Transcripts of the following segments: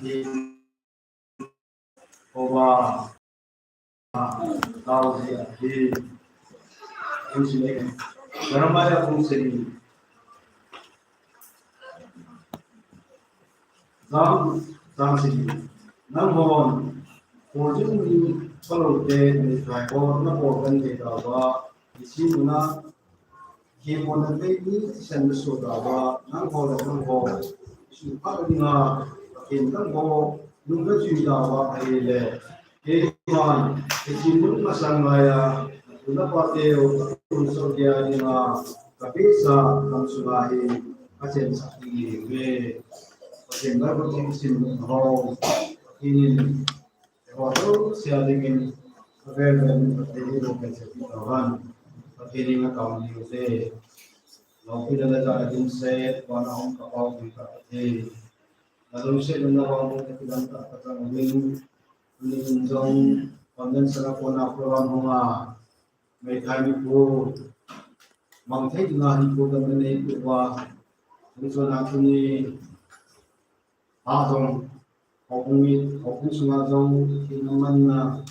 thì qua tao thì cũng xin đấy karena banyak fungsi dalam dalam sini namun ujung di kalau di rekor na organ di dawa isi mana kemana ini sensus dawa nang ho isu apa dengan kemana ho nunggu cuci dawa hele keman isi pun masang maya una pateo unsur dia dengan kapisa kamsulahi acen sakti we acen baru isi ho ini Walau siapa ingin available dari lokasi kawan, tapi dengan kawan itu, lalu kita ada jenis warna kapal kita itu, lalu saya dengar orang itu bilang kata mungkin jong konten serap warna program bunga, mereka itu mangkai dengan itu dan ini buat untuk aku ni adong Hokung sungajong tinaman na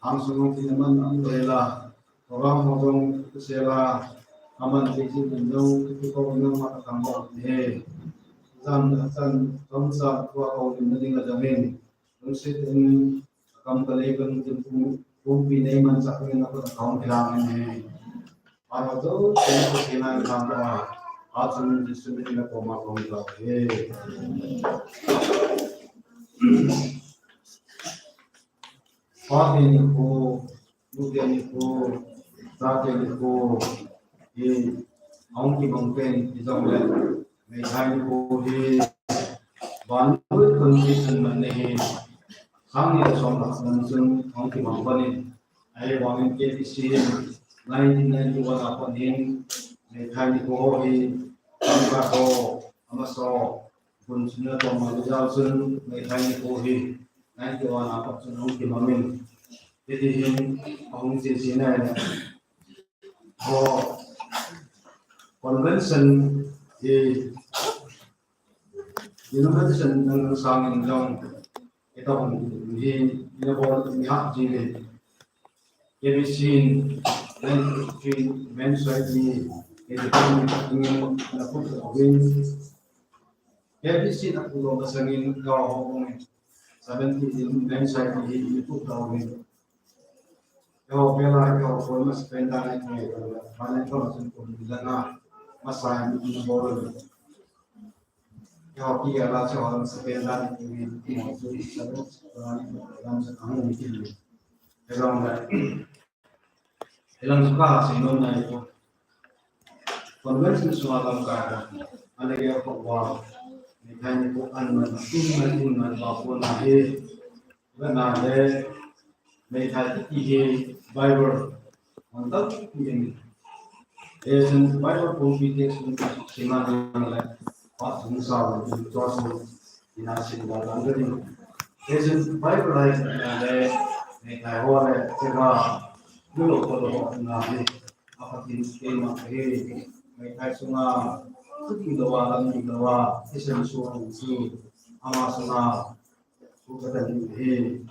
ang sungong tinaman ang rela orang hokung kusela aman tiksi tindong kiko ng matatambok ni zan tomsa kuwa ko dinading adamin nungsit in kamkaligan kung pinayman sa kanya ako na kaong kailangan ni para to kailangan kang at sunod na po makamagawa Fateniku, Mudeniku, Tateniku, Aunki Mongken, Isomle, Mekhaniku, Bantu Condition Mane, Sangya Somas Nansun, Aunki Mongkani, I want to get this in 1991 upon him, Mekhaniku, Amako, Amaso, Kunsuna Tomalusun, Mekhaniku, nanti orang apa senang di mamin, jadi orang di sini convention di convention dengan sang yang kita di boleh lihat jadi jadi sin dan sin mensuai di ingin dapat win jadi sin aku lo pasangin kau ngomong 70 website di YouTube tahun kalau pela kalau formas pendana itu mana kalau sentuh dana masa yang boleh kalau dia lah soal sependana ini itu terus dalam sekarang mungkin dalam suka sinona itu konvensi soal angka ada yang kok Mekani ko anman inman bapun ahe banade mekani ihe Bible mantap ini esen Bible computation simana la pas musa itu terus dinasin dalam jadi esen Bible ada mekai hole coba dulu kalau nahe apa skema he mekai sunga Tuki dawa lang dawa isang suang si ama sunga sukatan he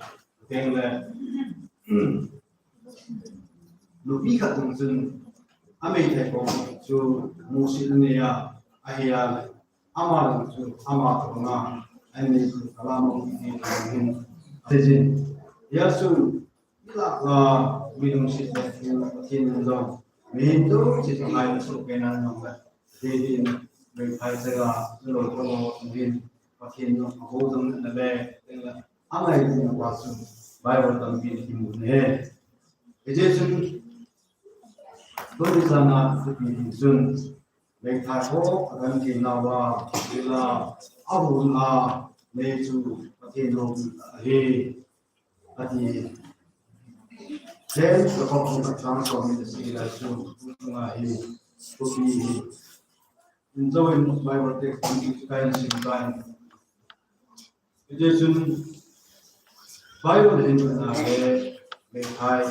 kengle lupi katong sun amay teko su musik niya ahya ama su ama nga ani kalamong ni hin tejin yasu ila minum sit tin zong minto sit ngai su kenan nga jadi mereka saya lalu kalau mungkin pakai hudung nabe apa itu yang pasung Bible tampil di mana jadi sun dari sana di sun mereka akan kinawa bila abuna meju pakai nom he tadi dan kalau kita transformasi segala sun mengahi kopi enjoy Bible text and kind simpan. Jadi Bible ini ada mekai,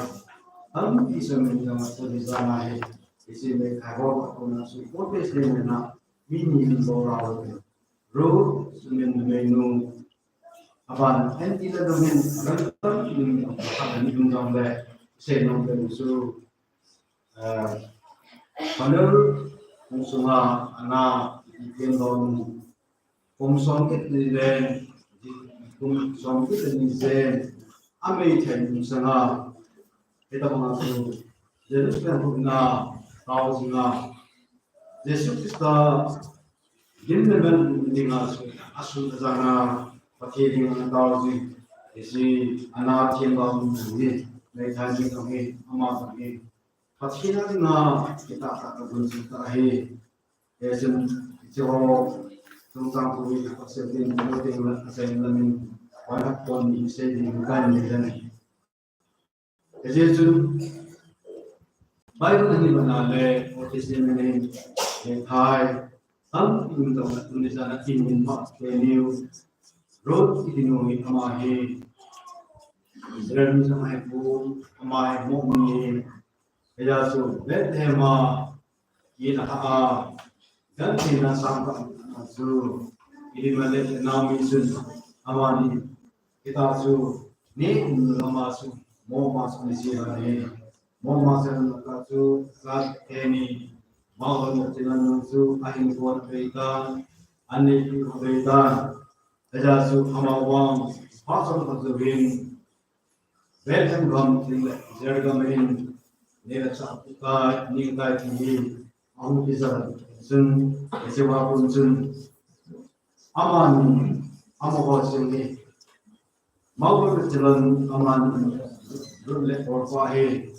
tapi sebenarnya masih di sana he. Isi mekai orang aku nasi potes dengan mini orang. Ro sebenarnya menu aban en ti la domin ran in akan in dong le se nong de su panel musunga ana iken don kum song kit ni len kum song kit ni zen amei chen musanga eta mga su Jerusalem na tao singa Jesus Krista ginnemen ninga su asu zanga pakiring ang tao si ana tiemba ni may thaji kami ama kami patina na kita takabun sa tahi yesun ito tentang kuwi pasetin buting asain lamin wala pon isa din kan ni yesun Bible ni banale otisin ni thai am in the tunisa na in ma new road itinoi amahi Israel sa may po amahi mo ni kaya so let him yinaha dan sinasangka so ini mali nami sun amani kita so ni amasu mo mas ni siya ni mo masan kaso kat eni mau tinan su ahin kuat beitan ani beitan kaya so amawang pasang pasawin Belgium gam tingle Zergamin nila sa ka ni ka ti ang isa sun sewa pun sun aman amawa sun ni mau berjalan aman dulu or pahe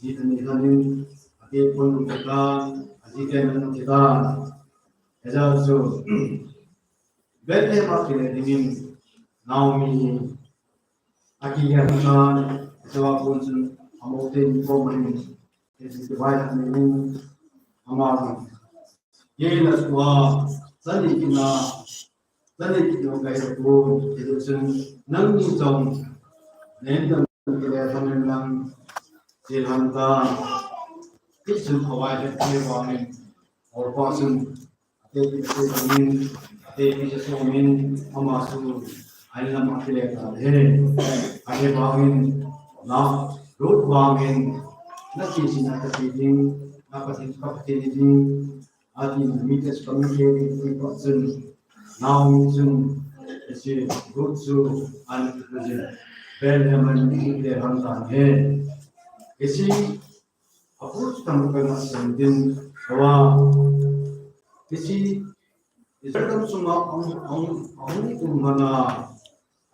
jita ni kanin ati pun kita jita ni kita esa so Belgium akile dingin Naomi akihan sewa pun sun amotin komen isi divide ni amar ye na swa sani kina kaya ko itu sun nang ni jong nen dang kaya sanen lang silhanta kisun hawai de ke wamin or pasun ate se min amasu aina makile ka he ate wamin na road wangin na sina ka tiding kapatiding ating mitas communicating person now sun isi good su an present Belgium ni hanta he isi approach tam ka din wa isi isakam suma ang kumana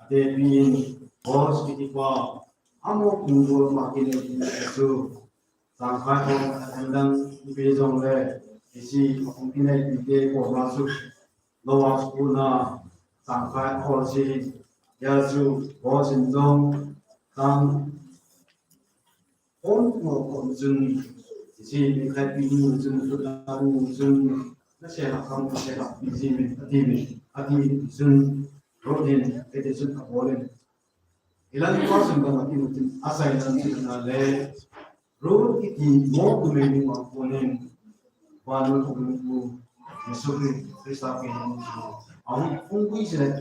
ate bin boss kitipa amo kunggo makine su sangkai on andang bezong le isi kungkine ide ko masuk lawas puna sangkai orsi yasu bosin dong tang on mo konsun isi nikai pinu sun sudaru sun na seha kam seha isi ati sun rodin ete sun abolen ilan person ba natin asay na le road iti mo kumeni mo kunin wano kumu Yesus Kristus pinu ang kungkuy sila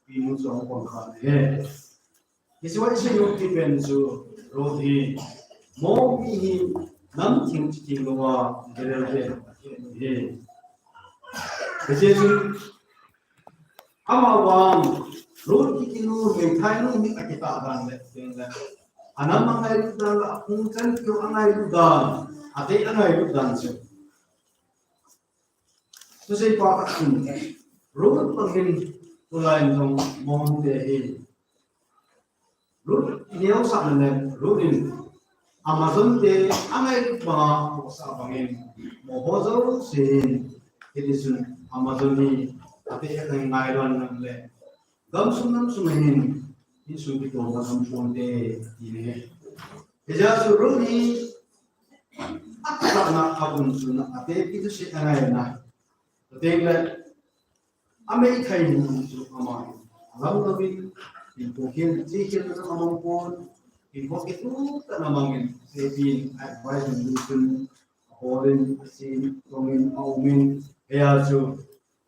pinu sa ang kan he Yesus siya yung tipen so road hi mo hi nam ting ting wa derelde he Yesus amawang road kitinu may tayo ni kita adan le anam angai dan akung kan kyo angai dan ate angai dan so say pa akung road pagin tulain tong monte hill road niyaw sa anan roadin Amazon te angai pa sa pagin mo hozo sin itisun Amazon ni ate ang ngairon ng le gamsum sumahin isu dito na kampunte ini Eja suruni akta na abun suna ate itu si angai na Tengla Amerika ini su amai alam tapi Impokil jikil na amangpon impok itu tak namangin sebin advice solution Horin sin tongin aumin kaya su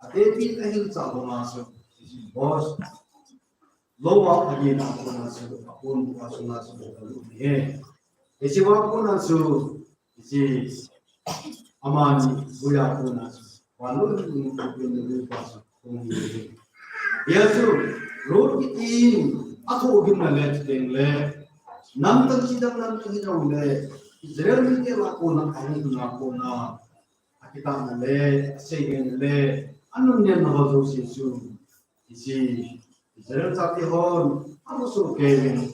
ate pi kahil sa masuk si boss lowa lagi na ako na sa akon kaso na sa lumihe. Isi wako na su isi amani buya ko na su walo ni ko pas kung ni. Yesu road itin ako gim na let ding le nam tak sidang nam tak hinaw le Israel ni wako na ko na kita na le sige le ano niya na ho Yesu isi Israel sa tihon, ano so kevin?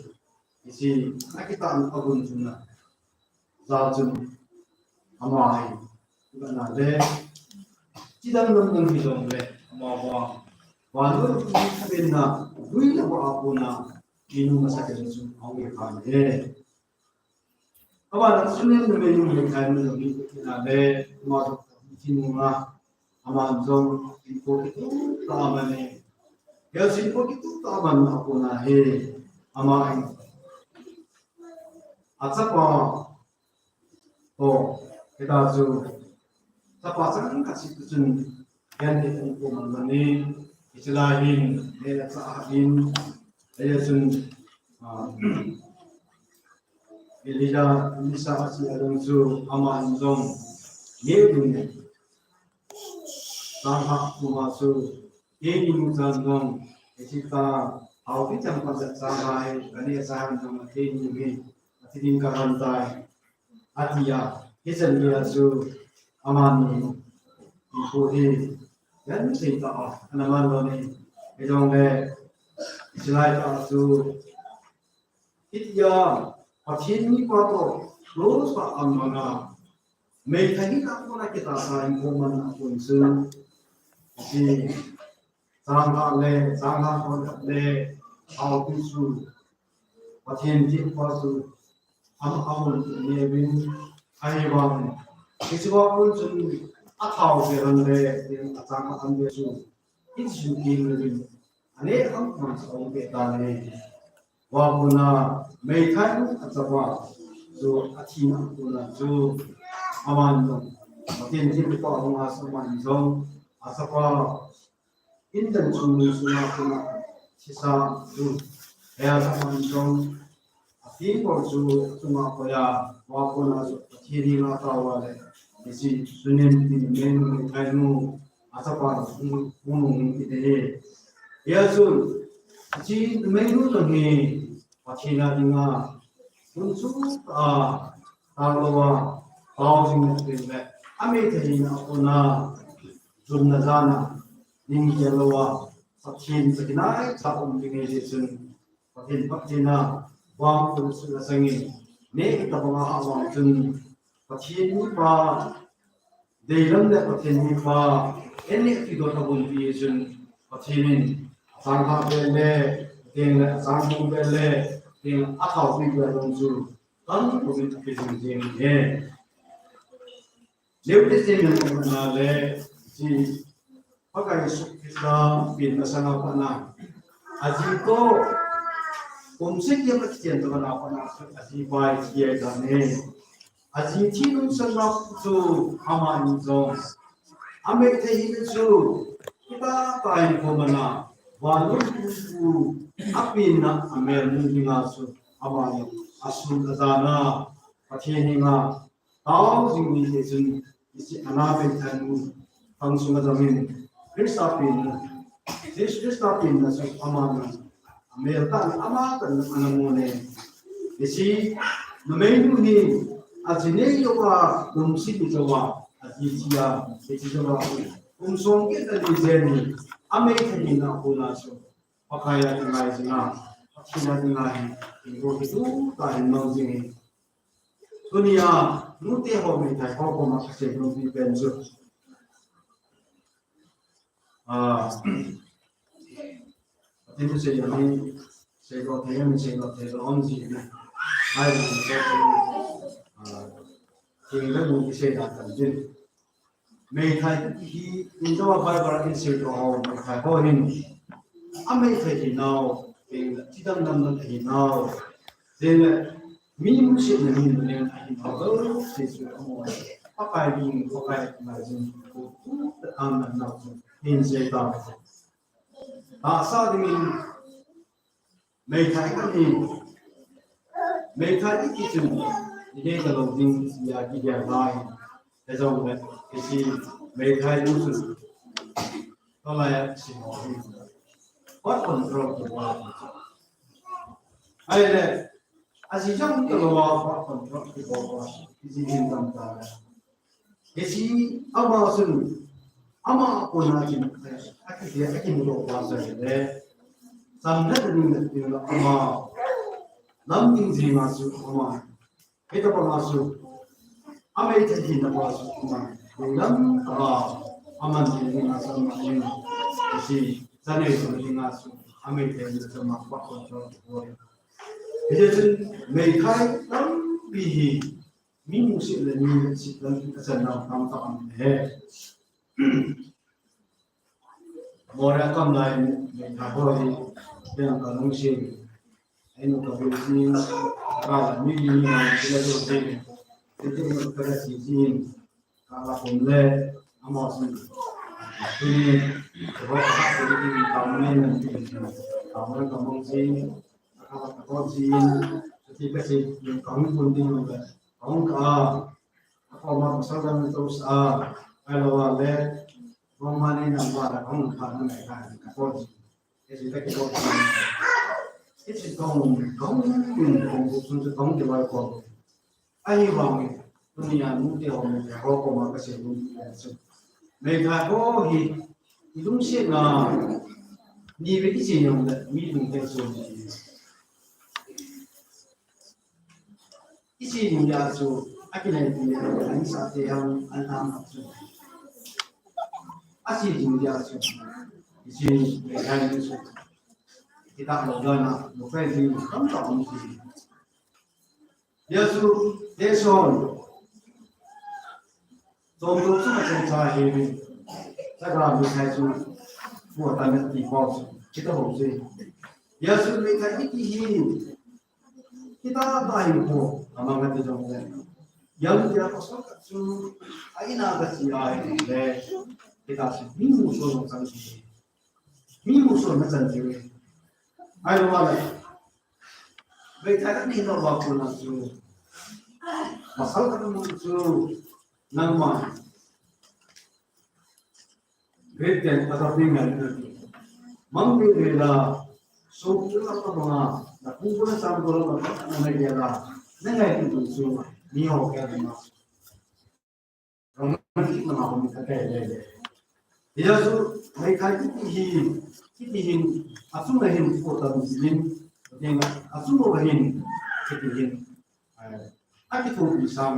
Isi nakita ang agun na zazun amay. Iba na le, sidang ng hidong le, amawa. Walo sabihin na, duwi na ako na inong masakit yung ang ikan eh. Kawan, sunod na may yung ikan na na le, umarok sinunga, amanzong, ito, tama na ya simpo itu taban ako na he amain at sapa kita so sa pasangan kasi tutun yan itong kumangani islahin nila sa akin kaya sun ilila misa si alonso amain zong ngedun sama kumaso ini mutanong kita awit ang pagsasahay kani asahan ng ating yung ating karantay at iya isan niya so amani ipuhi yan sita naman lo ni itong isilay ka so itya patin ni pato lulus pa ang mga may kahit ako na kita sa impuman ako si Sangha le, ao pisu, patin jin pasu, amul nevin, aywan. Kiswa pun sun atau berande, yang atama ambesu, isu kinrin. Ane am masong betane, wabuna meikan atwa, so atina puna so aman, patin jin pa ang asaman zong asapa. Intan sunu suna kuna sisa tu ya sama jong atin por su suma koya wakona su kiri na tawale isi sunen tin men kainu asapa unu ide ya su ji menu to ni patina dinga unsu tawa housing ne ame thina ona jumna jana ning yellowa sakin sakinai sapom dingejesun patin patina wang tulus lasangi ne kita mga awang tun patin ni pa deilam de patin ni pa ene kido tabun diyesun patinin sangha belle ding sanghu belle ding akaw bi belonsu kan pugin kisin jing ye lewte sen na le ji Pakai kita bin nasana pana ajiko kumsik yang kecil tu mana pana ajibai dia dane ajiti nun sanap tu aman zong ame tehin tu kita kain ko mana walu tu apin na ame mungkinga su amai asun dana pathininga tau jingni jesun isi anabe tanu pangsunga jamin Kristapin na sa amana. Amerikan amatan anamone. Isi nomenu ni azineyo ka kumsi jawa azisia isi jawa kumsong kita dizeni Amerikan na kunaso pakaya ngai sina pakina ngai ingro itu tahin nongzini dunia nute ho me tai ho ko makase no bi benzo Tentu saja ini saya katakan orang sini, saya tinggal mungkin saya datang jadi, mereka ini mencoba barang ini saya tahu mereka ini, mereka ini now, tidak nampak ini now, dan minimum sih minimum yang ini now, saya sudah pakai margin, itu aman now. In Zeta. Asa dengan mấy thái cái gì mấy thái cái chừng cái cái đầu tiên là cái điều này cái dòng này cái gì mấy thái đúng sự đó là chỉ nói what control của bạn hay là chỉ trong cái lo what control của bạn cái gì liên quan tới cái gì ama punajin aki mudo wasa de samna din ama lamding ji masu ama eta pa masu ama ita ji na masu ama lam aman ji na sama yin si sane so ji masu ama ita ji sama pa ko to ije sun mai kai lam bihi min musi le ni si dan kasan na tam tam he Mora kam lai me thahoi yang kalung sin enu kabilsin kala ni na sila do de itu kara sin kala pomle amosin ini roh ini kamen kamen kamong sin kala kamong sin ketika sin yang kamu pun di kamu apa masalah itu kalau le Romani nampak orang kan mereka kapot, jadi kita kapot. Itu kong untuk kong jual kong. Ayo bang, dunia mungkin orang Eropa makasih dunia. Mereka hidung sih na, ni begi sih yang ni mungkin sulit. Isi dunia tu, akhirnya dunia ini saatnya yang alam tu. Asih dunia tu, isi mereka itu kita melakukan mufasi tanpa mufasi. Dia suruh deson, contoh macam saya ini, saya bisa tu buatan di pos kita mufasi. Dia suruh mereka ini kita tahu pun, amangat itu jangan. Yang dia kosong tu, aina kasih air, kita minggu soal macam ni, minggu soal macam ni. Ayo mana, mereka ni nak buat pun tu, masalah kan tu, nama, betul atau tinggal tu, mungkin dia suku apa mana, nak kumpulan sambil mana dia lah, nengai itu tu, ni okey ni mas, orang kita nak kita kaya. Dia tu mereka kitihin asumahin kota muslim dengan asumahin kitihin aki tu bisa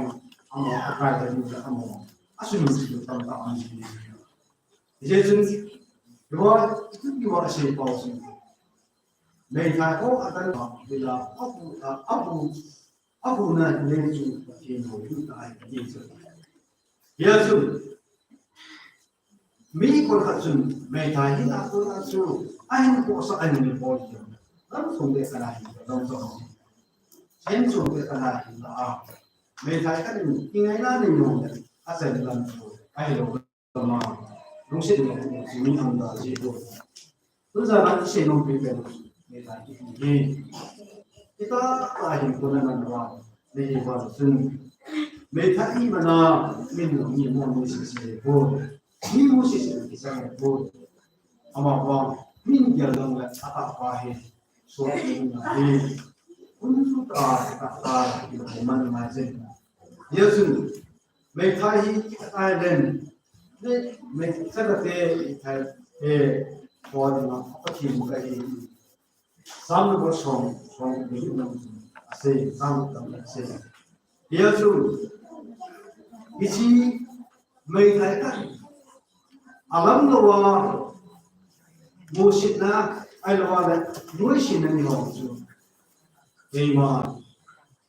amo apa yang kita amo asumahin tentang muslim. Dia tu dua itu dua sih pausi. Mereka ko akan bila aku nak leju itu tak ada dia tu mi kolkatsun mereka ini aku langsung ain kuasa ain ni boleh langsung dia kalah langsung langsung dia kalah mereka kan ingai nana ni asal langsung ain lo sama langsung dia sini anda situ terus ada sih nom prepare mereka ini kita ain pun nanti ni barusan mereka ini mana ni mau sih boleh ni musisi kisah itu, ama ni jalan apa he, soalnya ni untuk kata itu mana macam, Yesus, mereka ini Thailand, ni mereka kata orang apa sih muka ini, sama bersong itu asing sama asing, Yesus, isi mereka alam lawa musyidna alwala nuishina ni hoju iman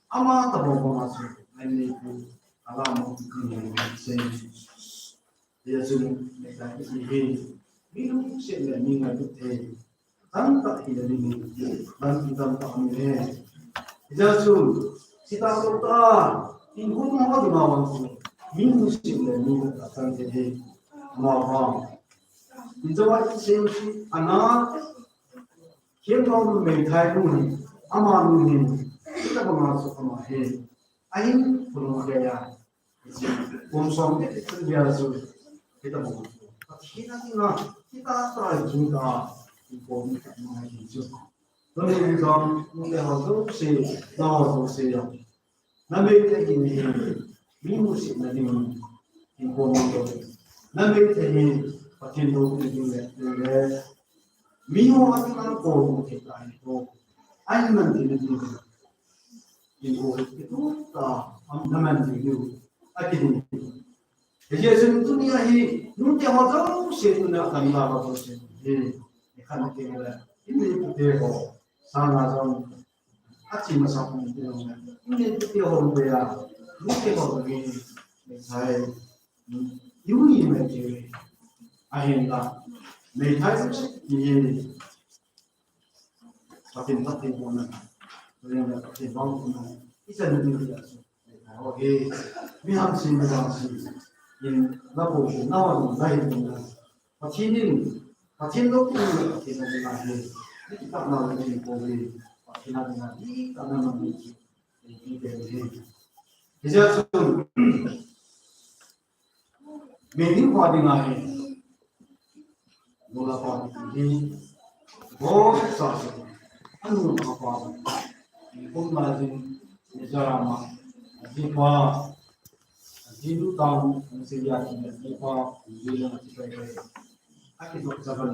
ama tabo masu ani ku alam ni se yesu mereka ini minum sila ni ngate tanpa ida ni dan kita pahami yesu kita berdoa ingkung mau dimawan minum sila ni akan jadi Mawang, itu waktu sih anak khiến nó mình thay luôn ama luôn kita bermasuk kemahin ain perlu gaya konsum itu dia tu kita mau kita try juga inform kemahin itu Tôi nghĩ rằng những cái hoạt động sẽ nào cũng sẽ làm. Nam bên cái gì mình muốn sẽ là mình inform được. Nam bên cái gì phát triển được cái gì là mình muốn cái nào cũng thể hiện được. Anh mình thì mình inform itu ta nam mình thì nhiều. Cái gì? Cái gì sẽ tụi mình những cái hoạt động sẽ tụi mình làm vào sẽ cái khả năng cái là ini cái sana trong achi mà xong thì nhưng cái hồn về là những cái hồn về mình thấy yếu gì mà thì anh là mình thấy thì phát triển của mình rồi là phát triển vong của mình cái chân như vậy ok mình làm gì nhưng nó cũng nó cũng đây cũng phát triển lúc thì nó là gì kita mau jadi polri, kita dengan kita memang di PNJ. Jadi meeting pada hari mula pada ini, satu, anu apa, pun mazin negarama, jika jitu tahu sediakan jika jitu masih baik, akan berjalan.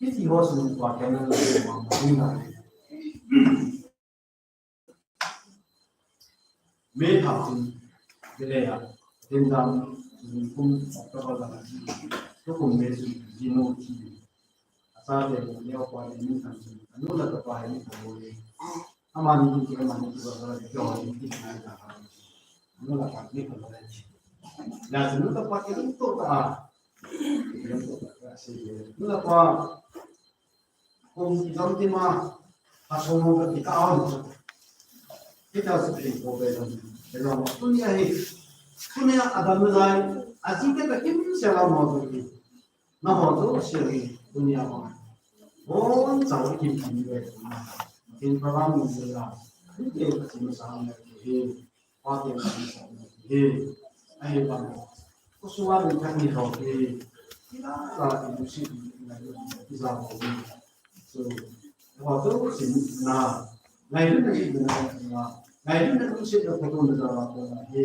If you also look at another may have to delay then down pun apa tu pun mesti jino asal dia apa ini kan anu lah apa ini boleh aman ini kita mana kita berada jauh ini kita anu lah kan ini kalau nah sebelum kita pakai itu itu apa kung isang tema pasungo kita on kita seperti problem dalam dunia ini dunia ada mulai asing kita kim siapa mau tu nah mau siapa dunia mana oh jauh kim juga kim program juga ini kita misalnya ini pakai misalnya ini ayo bang kusuar dengan ini kita lah industri bisa so waktu sih ngày đó thì ngày đó nó sẽ được cái tuần giờ thì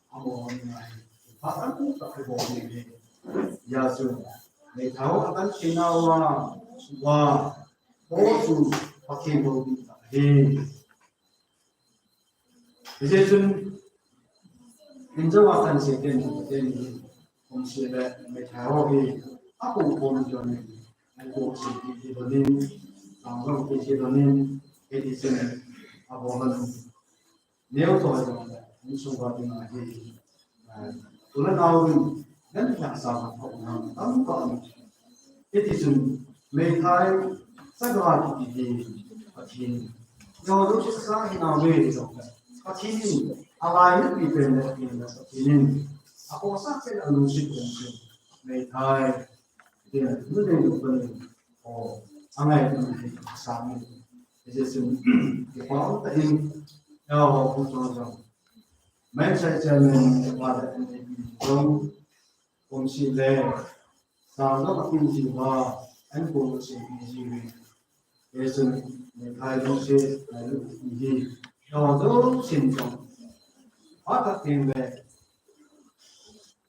ông này phát ấn các cái bộ này giờ rồi ngày tháo ấn khi nào và bố chủ phát hiện bộ thì bây giờ mình cho vào thành sẽ tên ông sẽ là ngày tháo thì áp dụng bộ cho này anh bộ sẽ thì đầu tiên làm cái gì đầu tiên cái gì sẽ abogan nếu tôi những số vật mà thì tôi nói đâu đến làm sao mà không tấm còn cái gì dùng mình thấy sai rồi thì do lúc trước sáng thì nào về rồi có khi ai nhất bị bệnh là thì nên aku rasa saya ada musik yang mình thấy thì nó đều được phần anh này thì sáng jadi kalau tadi kalau punya main saja pada ini fungsi le sama fungsi ba an fungsi ini jadi mengenai fungsi lalu ini kalau sinjong apa tinggal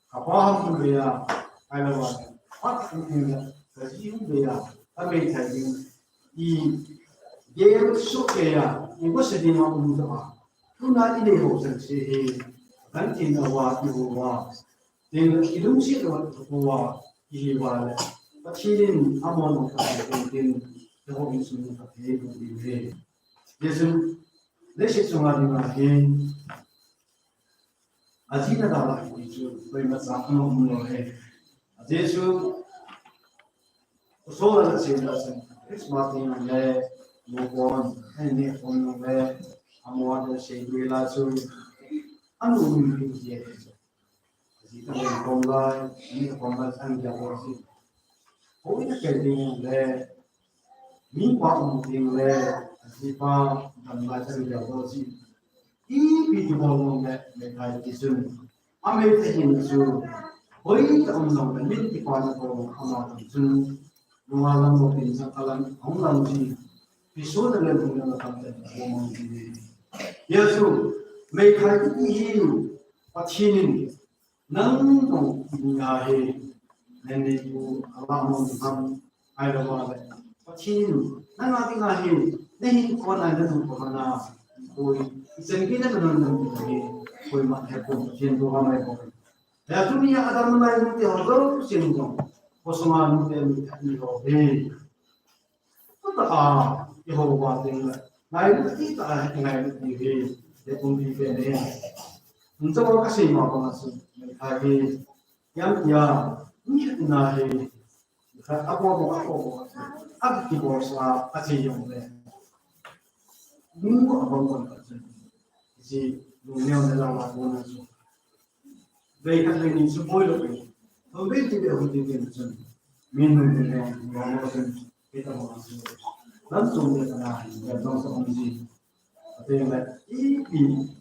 apa pun dia kalau apa tinggal kasih dia tapi tadi ये सुखेया इनको सदीमा उम्मीदवा तुना इले हो सकते हैं कंटिन अवा इवा दिन इलुसी अवा इवा पछिलिन अमोन का दिन तो इंसुन का है बुद्धि जैसे लेसे सुमारिमा है अजीना दाला जो कोई मसाकनो मुनो है जैसे सोलर से इस बात में move on and if on the amount say realize anu dia kita online ini online and dia working oh ini kerjanya le mi qua một tiếng lệ chỉ qua đầm lại cho điều đó gì ý bị cái bom mông lệ cái cái sừng anh ấy thấy hiện sừng với ông lòng là biết cái quan của ông là sừng ngoài làm một tiếng sang làm ông làm gì vì số lượng người cũng là làm được bom mông gì 예수 메카이 이히루 파치닌 nâng ngài nên đi tu Allah mong ham ai đó mà vậy có chi nâng ngài ngài nên con này nó không có nào tôi xem cái này nó không có gì tôi mà theo cùng trên tôi ham này không ya tu ni ada mulai mesti hazar sin dong kosongan mesti ni ho he ta Jehovah ting ngai mesti ta ngai ni he de pun di pe ne untuk kasih mau masuk lagi yang dia ni nahi apa apa bosa asyik yang le minggu apa si dunia ni lah mana so baik kan ini semua lebih tapi tidak henti macam minum dengan orang kita masuk langsung dia kena dan langsung mesti ada yang ini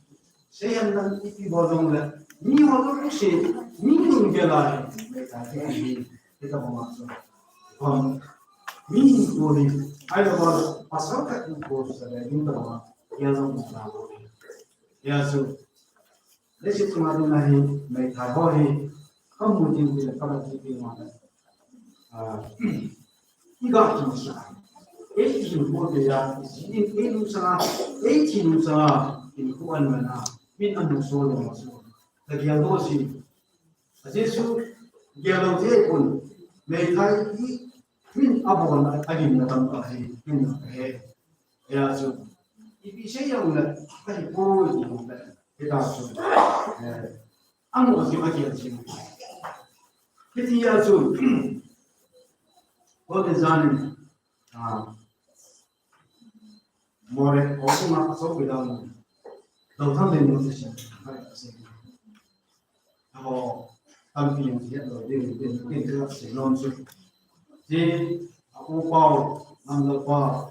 saya yang ini bodong le ni bodong sih minum gelai mereka ini kita masuk minum boleh ada orang pasal kat itu sahaja ini berapa yang sama ya so Desi kemarin nahi mereka boleh kemudian kita kalau kita mana tiga jenis itu boleh ya ini usaha ini kuan mana min anu solo masuk lagi yang dosi Yesus kalau dia pun mereka ini min abon lagi datang kali min ya so ini saya yang nak kali pun kita so anu lagi lagi kita so boleh zanin more orang masuk bilang đầu tháng lên một sẽ họ tăng tiền hiện rồi tiền thứ sẽ non xuống thì aku bao năm năm qua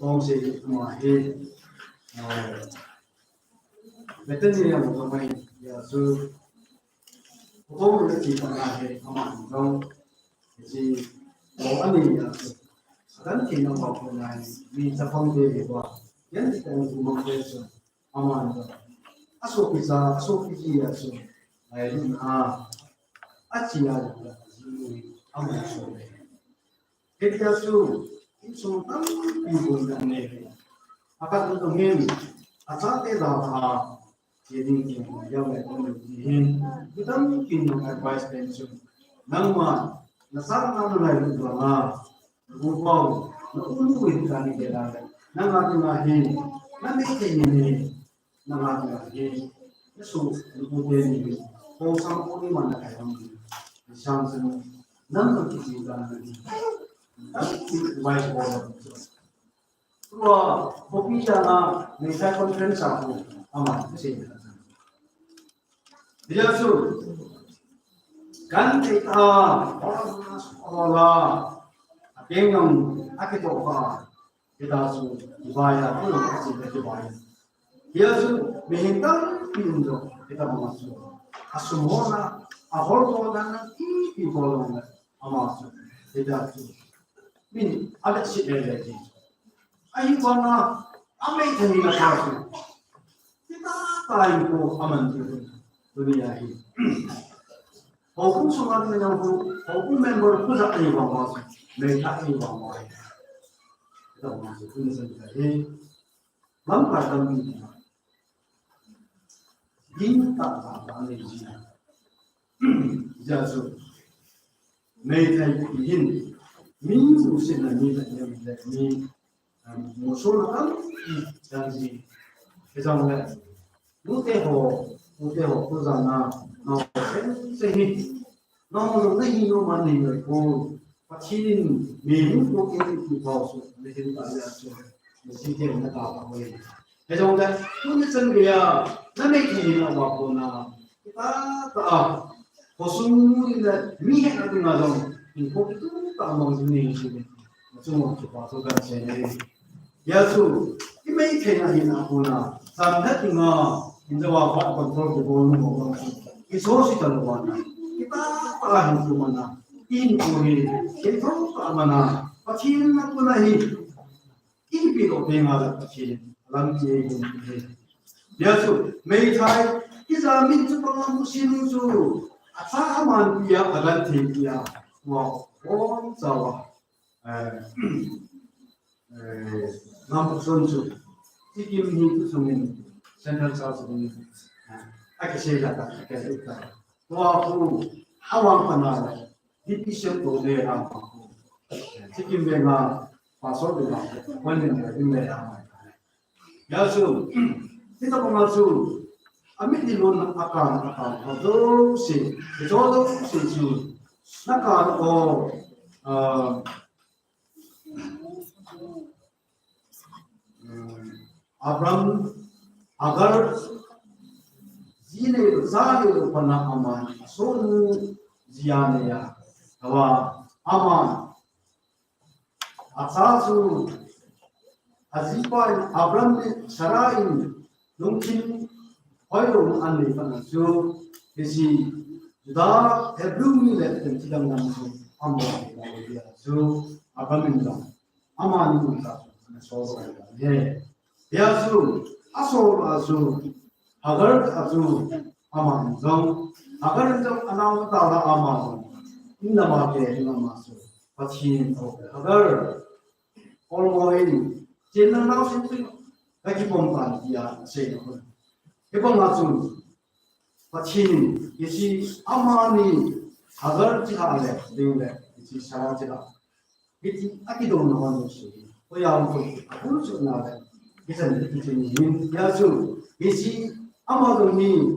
tôi sẽ mà hết về tất nhiên là một cái này giờ sư tôi cũng chỉ còn là hệ mà không thì có anh ấy là sẵn thì nó bảo cái này vì sao không để qua những cái cũng không thể aman aso pisa aso piji aso ay achi ya aman so ketia su so tam people na ne akat to him asate da jadi ki ya me ko ni kitam kin no advice pension nangma nasar na na ru ma rupaw no ulu ka ni de la nangma na hin nang ke ni nama lagi, Yesus kemudian ini, kau sampai di mana kau ini, sampai nama kita lagi, baik boleh. Kalau kopi jana, mereka conference aku, aman sih. Yesus, kan kita orang yang aku tahu kita su dibayar pun masih dibayar. Yesus menghentak pintu kita masuk. Asumona, ahorto dan ini bolong masuk. Tidak tu. Ini ada sih lagi. Ayo mana amai kami nak masuk. Kita tahu itu aman tu dunia ini. Hukum surat menyambut hukum member pusat ini masuk. Mereka ini masuk. Kita masuk ini saja. Lambat kami Dinta apa ni Yesus mereka ini minggu sini ni musuh kan janji kesannya muteho kuzana no sehi no lehi no mani ko pachin minggu ko ini bawsu lehi tak ada so mesti dia nak apa boleh kesannya punya sendiri Nanti ini nak apa na kita tak kosong ni dah mihak nanti ngadong info itu tak mau sini sini chung chụp vào số gần xe này giờ chú cái mấy cái này là cô nào làm hết thì ngờ hiện giờ vào hoạt control của cô nó cái số sẽ cần vào này kita pala hình của mình là in của mình cái số của mình là phát triển nó cũng là hình in bị độ bền là phát triển làm gì cũng giờ chú mấy cái giờ mình chú bằng một xin chú sao mà bây giờ phải làm gì bây giờ wow ôn sao Nampak sunsu, tikim ni sumin, central south sumin, aku sila tak kita. Waktu awam panah, dipisah tu dia ramai. Tikim benga pasal dia, mana dia ramai. Yasu, kita pengasu, amit di luar akan, itu si su, nak Abraham agar zine zahir pernah aman sonu ziane ya bahwa aman asasu azipan Abraham sarain mungkin hoyong ane panasu isi sudah Hebrew le tidak namu aman dia so Abraham bilang aman itu so Yasu, asu, agar asu, aman, zong, agar zong anam tala aman, ina make ina masu, pachin, agar olmoin, jenang nau sintu, lagi pompan dia sehun, kepong asu, pachin, isi amani, agar cihale, dingle, isi salah cihal, isi akidon nawan musi, oyam tu, aku suka nade. Kita ni yasu isi amadoni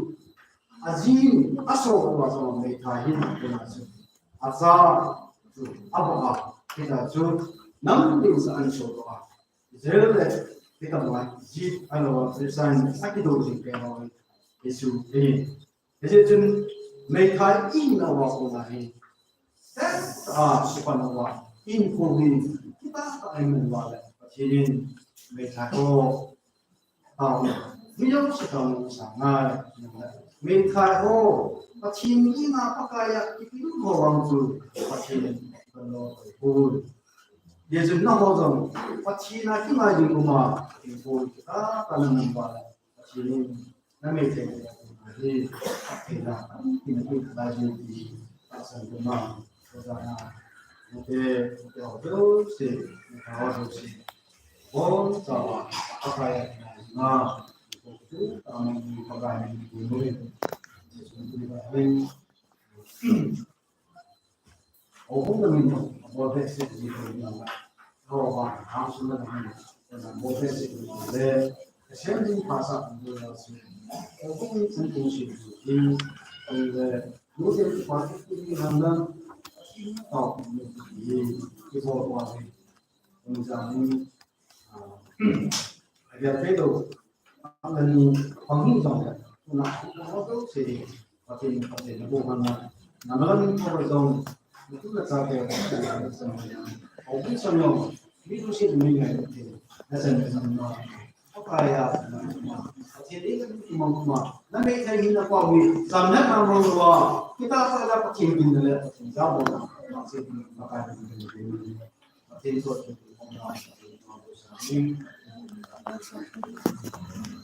azim asal wasal mereka hidup benasu asal apa kita tu namun insan syurga jadi kita mulai jid alo insan sakit dulu kalau Yesus ini jadi tu mereka ini awak mulai subhanallah info ini kita tak ingin mulai jadi mereka ko video sedang sangat mereka ko pachin ina pakaya itu orang tu pachin kalau pun dia jenak orang pachin lagi lagi rumah pun kita tanam nampak pachin nama itu jadi kita ini lagi di pasal rumah kerana mungkin itu sih kalau sih Oh, salah. Apa ya? Nah, itu kami pegawai di Indonesia. Jadi, aku dengan profesi di Indonesia. Kalau harus dengan profesi di Indonesia, saya di pasar Indonesia. Aku sentuh sih. Mungkin pasar ini anda tahu di bawah misalnya Agar itu mengenai penghitungan, itu sih pasti bukan namun kalau itu letak yang semuanya. Oke semua itu sih mengenai itu. Dasar semua. Apa ya? Jadi cuma nanti saya ingin apa wi? Sampai kalau kita ada kecil lah, jauh masih makan ini. Masih itu. Thank you.